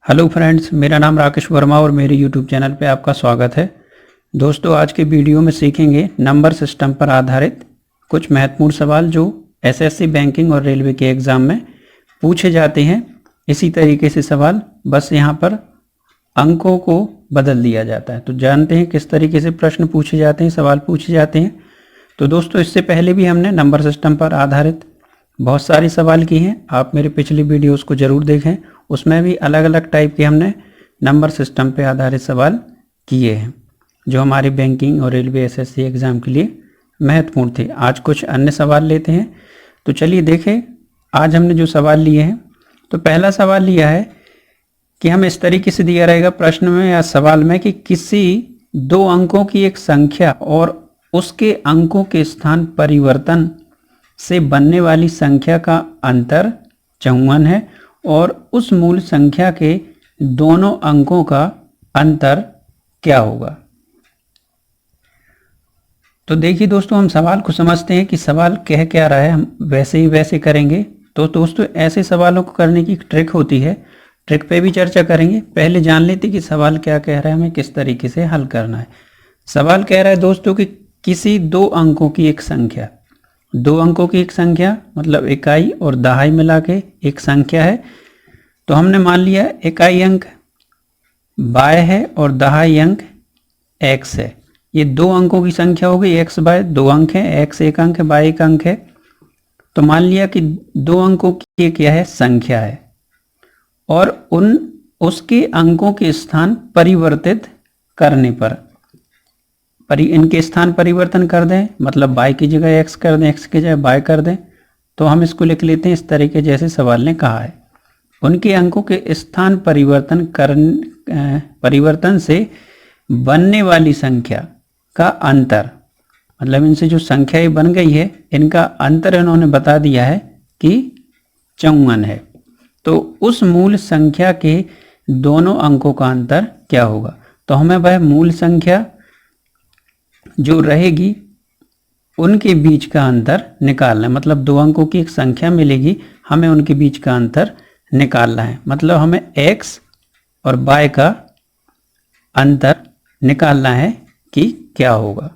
Hello friends, मेरा नाम राकेश वर्मा और मेरे यूट्यूब चैनल पे आपका स्वागत है। दोस्तों, आज के वीडियो में सीखेंगे नंबर सिस्टम पर आधारित कुछ महत्वपूर्ण सवाल जो एसएससी बैंकिंग और रेलवे के एग्ज़ाम में पूछे जाते हैं। इसी तरीके से सवाल, बस यहाँ पर अंकों को बदल दिया जाता है। तो जानते हैं किस तरीके से प्रश्न पूछे जाते हैं, सवाल पूछे जाते हैं। तो दोस्तों, इससे पहले भी हमने नंबर सिस्टम पर आधारित बहुत सारे सवाल किए हैं। आप मेरे पिछले वीडियोस को ज़रूर देखें, उसमें भी अलग अलग टाइप के हमने नंबर सिस्टम पे आधारित सवाल किए हैं जो हमारे बैंकिंग और रेलवे एसएससी एग्ज़ाम के लिए महत्वपूर्ण थे। आज कुछ अन्य सवाल लेते हैं। तो चलिए देखें आज हमने जो सवाल लिए हैं। तो पहला सवाल लिया है कि हम इस तरीके से दिया रहेगा प्रश्न में या सवाल में कि किसी दो अंकों की एक संख्या और उसके अंकों के स्थान परिवर्तन से बनने वाली संख्या का अंतर 54 है और उस मूल संख्या के दोनों अंकों का अंतर क्या होगा। तो देखिए दोस्तों, हम सवाल को समझते हैं कि सवाल कह क्या रहा है। हम वैसे ही वैसे करेंगे। तो दोस्तों, ऐसे सवालों को करने की ट्रिक होती है, ट्रिक पे भी चर्चा करेंगे। पहले जान लेते कि सवाल क्या कह रहा है, हमें किस तरीके से हल करना है। सवाल कह रहा है दोस्तों कि किसी दो अंकों की एक संख्या, दो अंकों की एक संख्या मतलब इकाई और दहाई मिला के एक संख्या है। तो हमने मान लिया इकाई अंक बाय है और दहाई अंक एक्स है। ये दो अंकों की संख्या हो गई। एक्स बाय दो अंक है, एक्स एक अंक है, बाय एक अंक है। तो मान लिया कि दो अंकों की एक क्या है, संख्या है और उसके अंकों के स्थान परिवर्तित करने पर इनके स्थान परिवर्तन कर दें, मतलब बाय की जगह एक्स कर दें, एक्स की जगह बाय कर दें। तो हम इसको लिख लेते हैं इस तरीके जैसे सवाल ने कहा है। उनके अंकों के स्थान परिवर्तन से बनने वाली संख्या का अंतर, मतलब इनसे जो संख्याएं बन गई है इनका अंतर इन्होंने बता दिया है कि 54 है। तो उस मूल संख्या के दोनों अंकों का अंतर क्या होगा। तो हमें वह मूल संख्या जो रहेगी उनके बीच का अंतर निकालना है। मतलब दो अंकों की एक संख्या मिलेगी, हमें उनके बीच का अंतर निकालना है। मतलब हमें x और y का अंतर निकालना है कि क्या होगा।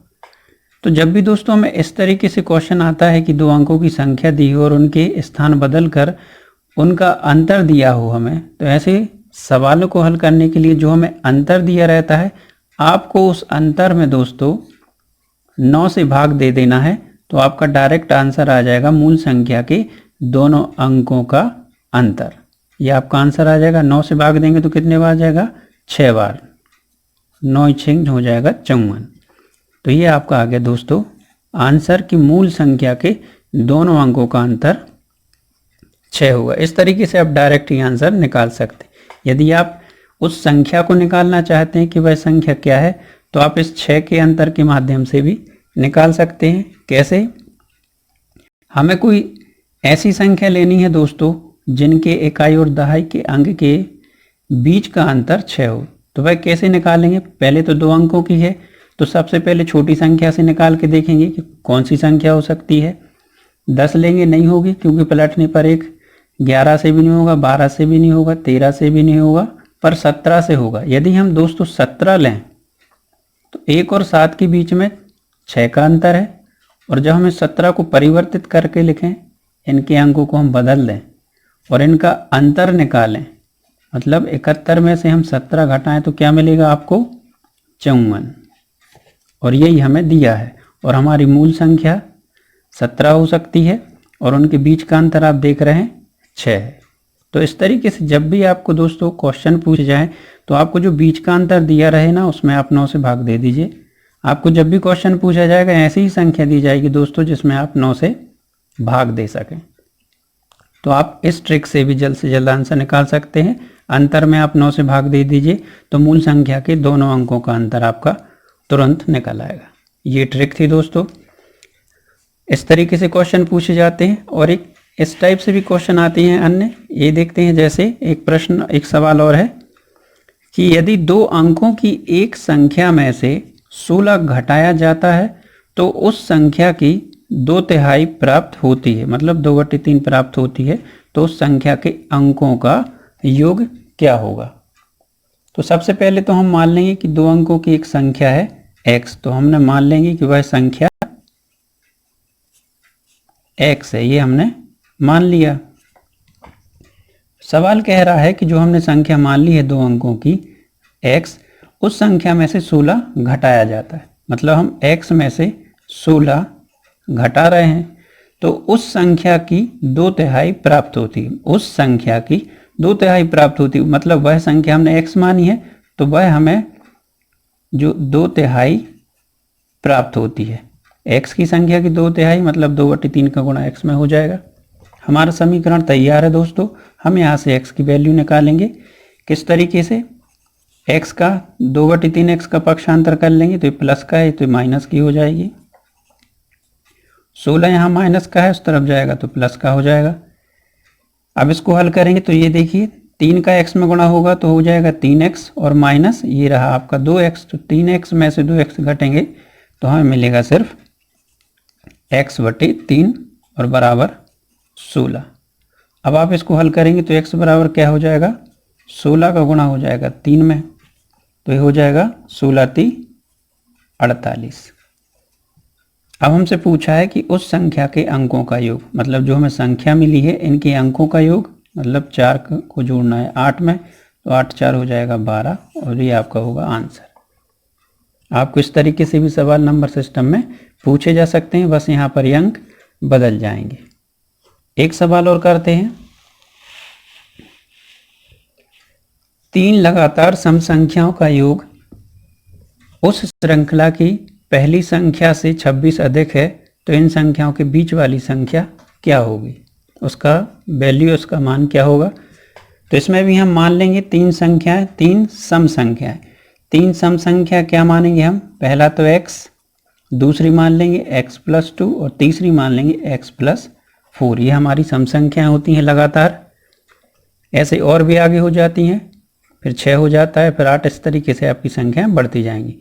तो जब भी दोस्तों हमें इस तरीके से क्वेश्चन आता है कि दो अंकों की संख्या दी हो और उनके स्थान बदल कर उनका अंतर दिया हो हमें, तो ऐसे सवालों को हल करने के लिए जो हमें अंतर दिया रहता है, आपको उस अंतर में दोस्तों 9 से भाग दे देना है। तो आपका डायरेक्ट आंसर आ जाएगा मूल संख्या के दोनों अंकों का अंतर। ये आपका आंसर आ जाएगा। 9 से भाग देंगे तो कितने बार आ जाएगा, 6 बार। 9 6 हो जाएगा 54। तो ये आपका आ गया दोस्तों आंसर की मूल संख्या के दोनों अंकों का अंतर 6 होगा। इस तरीके से आप डायरेक्ट ही आंसर निकाल सकते हैं। यदि आप उस संख्या को निकालना चाहते हैं कि वह संख्या क्या है, तो आप इस 6 के अंतर के माध्यम से भी निकाल सकते हैं। कैसे, हमें कोई ऐसी संख्या लेनी है दोस्तों जिनके इकाई और दहाई के अंक के बीच का अंतर 6 हो। तो वह कैसे निकालेंगे। पहले तो दो अंकों की है, तो सबसे पहले छोटी संख्या से निकाल के देखेंगे कि कौन सी संख्या हो सकती है। 10 लेंगे, नहीं होगी क्योंकि पलटने पर एक 11 से भी नहीं होगा, 12 से भी नहीं होगा, 13 से भी नहीं होगा, पर 17 से होगा। यदि हम दोस्तों 17 लें तो 1 और 7 के बीच में 6 का अंतर है। और जब हमें 17 को परिवर्तित करके लिखें, इनके अंकों को हम बदल दें और इनका अंतर निकालें, मतलब 71 में से हम 17 घटाएं तो क्या मिलेगा आपको, 54। और यही हमें दिया है। और हमारी मूल संख्या 17 हो सकती है और उनके बीच का अंतर आप देख रहे हैं 6 है। तो इस तरीके से जब भी आपको दोस्तों क्वेश्चन पूछे जाए तो आपको जो बीच का अंतर दिया रहे ना, उसमें आप 9 से भाग दे दीजिए। आपको जब भी क्वेश्चन पूछा जाएगा ऐसी ही संख्या दी जाएगी दोस्तों जिसमें आप 9 से भाग दे सकें। तो आप इस ट्रिक से भी जल्द से जल्द आंसर निकाल सकते हैं। अंतर में आप 9 से भाग दे दीजिए तो मूल संख्या के दोनों अंकों का अंतर आपका तुरंत निकल आएगा। ये ट्रिक थी दोस्तों। इस तरीके से क्वेश्चन पूछे जाते हैं और एक इस टाइप से भी क्वेश्चन आते हैं अन्य। ये देखते हैं, जैसे एक प्रश्न, एक सवाल और है कि यदि दो अंकों की एक संख्या में से 16 घटाया जाता है तो उस संख्या की 2/3 प्राप्त होती है, मतलब 2/3 प्राप्त होती है। तो उस संख्या के अंकों का योग क्या होगा। तो सबसे पहले तो हम मान लेंगे कि 2 अंकों की एक संख्या है x, तो हमने मान लेंगे कि वह संख्या x है, ये हमने मान लिया। सवाल कह रहा है कि जो हमने संख्या मान ली है 2 अंकों की x, उस संख्या में से 16 घटाया जाता है, मतलब हम x में से 16 घटा रहे हैं, तो उस संख्या की 2/3 प्राप्त होती है। उस संख्या की 2/3 प्राप्त होती है, मतलब वह संख्या हमने x मानी है तो वह हमें जो 2/3 प्राप्त होती है। x की संख्या की 2/3 मतलब 2/3 का गुणा x में हो जाएगा। हमारा समीकरण तैयार है दोस्तों। हम यहाँ से x की वैल्यू निकालेंगे। किस तरीके से? x का 2/3 x का पक्षांतर कर लेंगे तो ये प्लस का है तो माइनस की हो जाएगी। 16 यहाँ माइनस का है, उस तरफ जाएगा तो प्लस का हो जाएगा। अब इसको हल करेंगे तो ये देखिए 3 का x में गुणा होगा तो हो जाएगा 3x और माइनस ये रहा आपका 2x, तो 3x में से 2x घटेंगे तो हमें मिलेगा सिर्फ x/3 और बराबर 16। अब आप इसको हल करेंगे तो x बराबर क्या हो जाएगा? 16 का गुणा हो जाएगा 3 में, तो ये हो जाएगा 16×3 48। अब हमसे पूछा है कि उस संख्या के अंकों का योग, मतलब जो हमें संख्या मिली है इनके अंकों का योग, मतलब 4 को जोड़ना है 8 में, तो 8 4 हो जाएगा 12 और ये आपका होगा आंसर। आपको इस तरीके से भी सवाल नंबर सिस्टम में पूछे जा सकते हैं, बस यहाँ पर अंक बदल जाएंगे। एक सवाल और करते हैं। 3 लगातार सम संख्याओं का योग उस श्रृंखला की पहली संख्या से 26 अधिक है तो इन संख्याओं के बीच वाली संख्या क्या होगी, उसका वैल्यू, उसका मान क्या होगा। तो इसमें भी हम मान लेंगे 3 संख्याएं, 3 सम संख्याएं। 3 सम संख्या क्या मानेंगे हम? पहला तो x, दूसरी मान लेंगे x+2 और तीसरी मान लेंगे x+4। ये हमारी सम संख्याएं होती हैं लगातार। ऐसे और भी आगे हो जाती हैं, फिर 6 हो जाता है, फिर 8, इस तरीके से आपकी संख्याएं बढ़ती जाएंगी।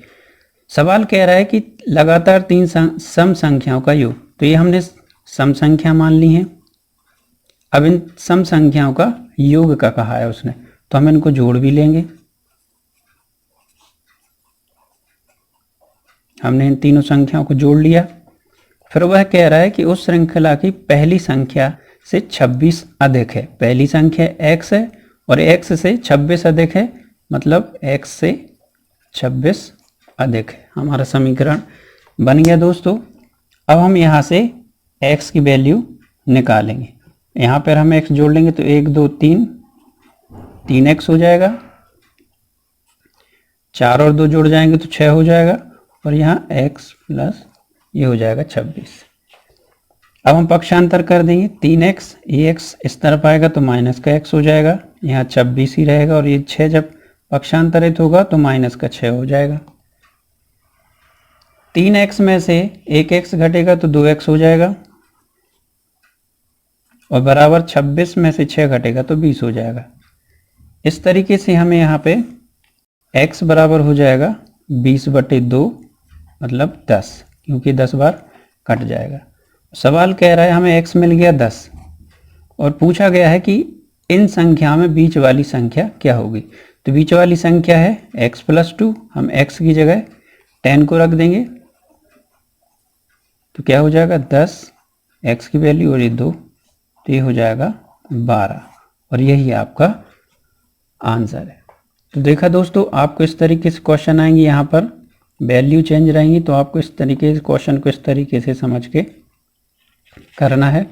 सवाल कह रहा है कि लगातार 3 सम संख्याओं का योग, तो ये हमने सम संख्या मान ली है। अब इन सम संख्याओं का योग का कहा है उसने, तो हम इनको जोड़ भी लेंगे। हमने इन तीनों संख्याओं को जोड़ लिया। फिर वह कह रहा है कि उस श्रृंखला की पहली संख्या से 26 अधिक है। पहली संख्या x है और x से 26 अधिक है, मतलब x से 26 अधिक है। हमारा समीकरण बन गया दोस्तों। अब हम यहाँ से x की वैल्यू निकालेंगे। यहाँ पर हम x जोड़ लेंगे तो 1 2 3, 3x हो जाएगा। 4 और 2 जोड़ जाएंगे तो 6 हो जाएगा और यहाँ x प्लस ये हो जाएगा 26। अब हम पक्षांतर कर देंगे। 3x, ये x इस तरफ आएगा तो माइनस का x हो जाएगा, यहाँ 26 ही रहेगा और ये 6 जब पक्षांतरित होगा तो माइनस का 6 हो जाएगा। 3x में से 1x घटेगा तो 2x हो जाएगा और बराबर 26 में से 6 घटेगा तो 20 हो जाएगा। इस तरीके से हमें यहाँ पे x बराबर हो जाएगा 20/2 मतलब 10, क्योंकि 10 बार कट जाएगा। सवाल कह रहा है हमें x मिल गया 10 और पूछा गया है कि इन संख्या में बीच वाली संख्या क्या होगी। तो बीच वाली संख्या है x+2, हम x की जगह 10 को रख देंगे तो क्या हो जाएगा 10, x की वैल्यू और ये 2, तो ये हो जाएगा 12 और यही आपका आंसर है। तो देखा दोस्तों, आपको इस तरीके से क्वेश्चन आएंगे, यहाँ पर वैल्यू चेंज रहेंगी, तो आपको इस तरीके से क्वेश्चन को इस तरीके से समझ के करना है।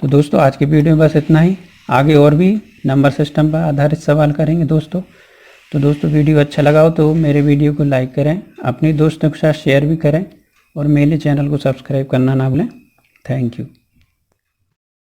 तो दोस्तों आज की वीडियो में बस इतना ही। आगे और भी नंबर सिस्टम पर आधारित सवाल करेंगे दोस्तों। तो दोस्तों वीडियो अच्छा लगा हो तो मेरे वीडियो को लाइक करें, अपने दोस्तों के साथ शेयर भी करें और मेरे चैनल को सब्सक्राइब करना ना भूलें। Thank you.